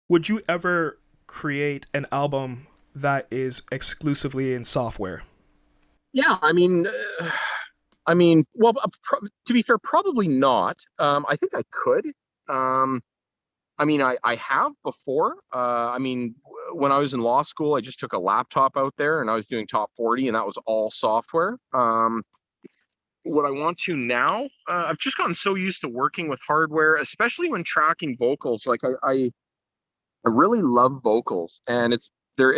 Would you ever create an album that is exclusively in software? Yeah, well, to be fair, probably not. I think I could. Um, I have before. When I was in law school, I just took a laptop out there and I was doing top 40, and that was all software. What I want to now, I've just gotten so used to working with hardware, especially when tracking vocals. I really love vocals, and it's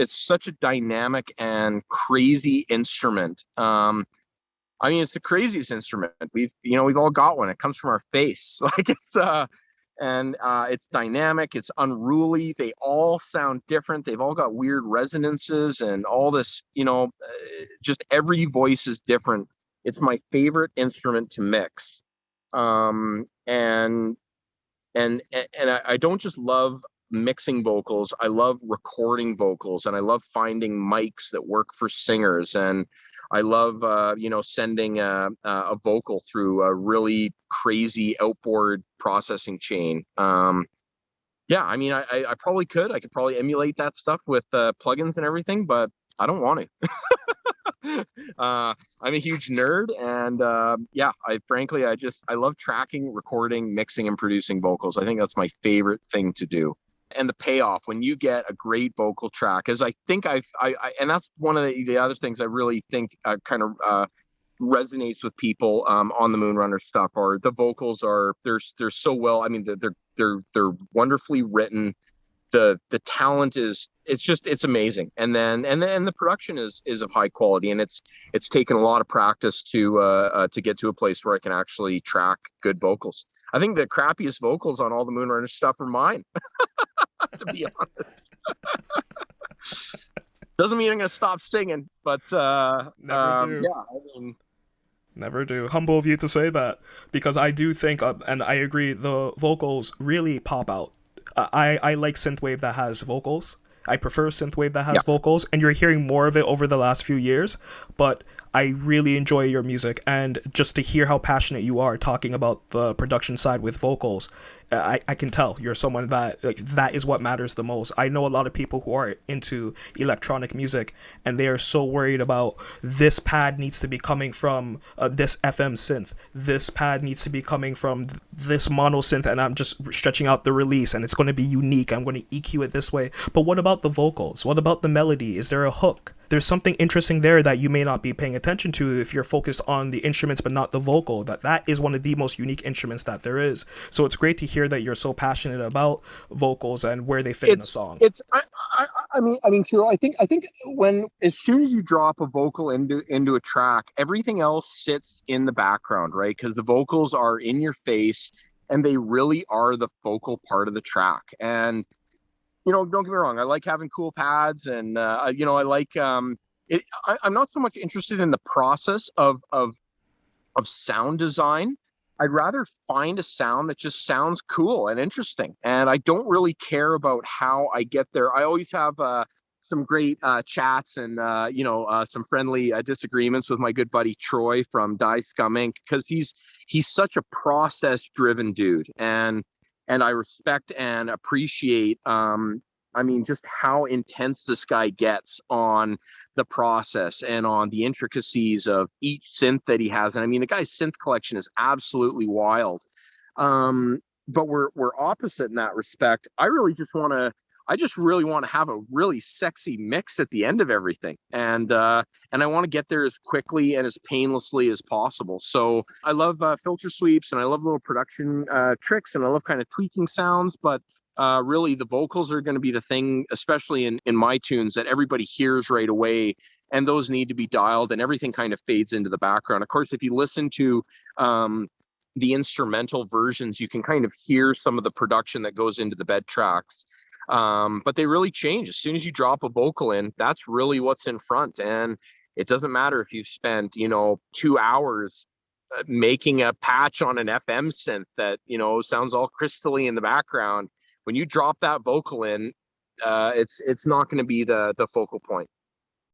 such a dynamic and crazy instrument. It's the craziest instrument. We've all got one. It comes from our face. It's dynamic, it's unruly. They all sound different. They've all got weird resonances and all this, just every voice is different. It's my favorite instrument to mix. Um, and I don't just love mixing vocals. I love recording vocals, and I love finding mics that work for singers. And I love, sending a vocal through a really crazy outboard processing chain. I probably could. I could probably emulate that stuff with plugins and everything, but I don't want to. I'm a huge nerd, and I love tracking, recording, mixing, and producing vocals. I think that's my favorite thing to do. And the payoff when you get a great vocal track is, I think and that's one of the other things I really think kind of resonates with people on the Moonrunner stuff. Are the vocals are they're so well. They're wonderfully written. The talent is, it's amazing, and then the production is of high quality, and it's taken a lot of practice to get to a place where I can actually track good vocals. I think the crappiest vocals on all the Moonrunner stuff are mine, to be honest. Doesn't mean I'm gonna stop singing, but Never do. yeah, I mean, Never do. Humble of you to say that, because I do think, and I agree, the vocals really pop out. I like synthwave that has vocals. I prefer synthwave that has yeah, vocals, and you're hearing more of it over the last few years. But I really enjoy your music, and just to hear how passionate you are talking about the production side with vocals, I can tell you're someone that, like, that is what matters the most. I know a lot of people who are into electronic music, and they are so worried about this pad needs to be coming from this FM synth, this pad needs to be coming from this mono synth, and I'm just stretching out the release, and it's going to be unique. I'm going to EQ it this way. But what about the vocals? What about the melody? Is there a hook? There's something interesting there that you may not be paying attention to if you're focused on the instruments but not the vocal. That is one of the most unique instruments that there is. So it's great to hear that you're so passionate about vocals and where they fit in a it's song. it's Kirill, I think when as soon as you drop a vocal into a track, everything else sits in the background, right? Because the vocals are in your face, and they really are the focal part of the track. And don't get me wrong, I like having cool pads, and I like it. I'm not so much interested in the process of sound design. I'd rather find a sound that just sounds cool and interesting. And I don't really care about how I get there. I always have some great chats and some friendly disagreements with my good buddy Troy from Die Scum Inc. because he's such a process driven dude, and I respect and appreciate just how intense this guy gets on the process and on the intricacies of each synth that he has. And the guy's synth collection is absolutely wild. But we're opposite in that respect. I just really want to have a really sexy mix at the end of everything. And I want to get there as quickly and as painlessly as possible. So I love filter sweeps, and I love little production tricks, and I love kind of tweaking sounds, but really the vocals are going to be the thing, especially in my tunes, that everybody hears right away, and those need to be dialed, and everything kind of fades into the background. Of course, if you listen to the instrumental versions, you can kind of hear some of the production that goes into the bed tracks, but they really change as soon as you drop a vocal in. That's really what's in front, and it doesn't matter if you've spent 2 hours making a patch on an FM synth that sounds all crystally in the background. When you drop that vocal in, it's not going to be the focal point.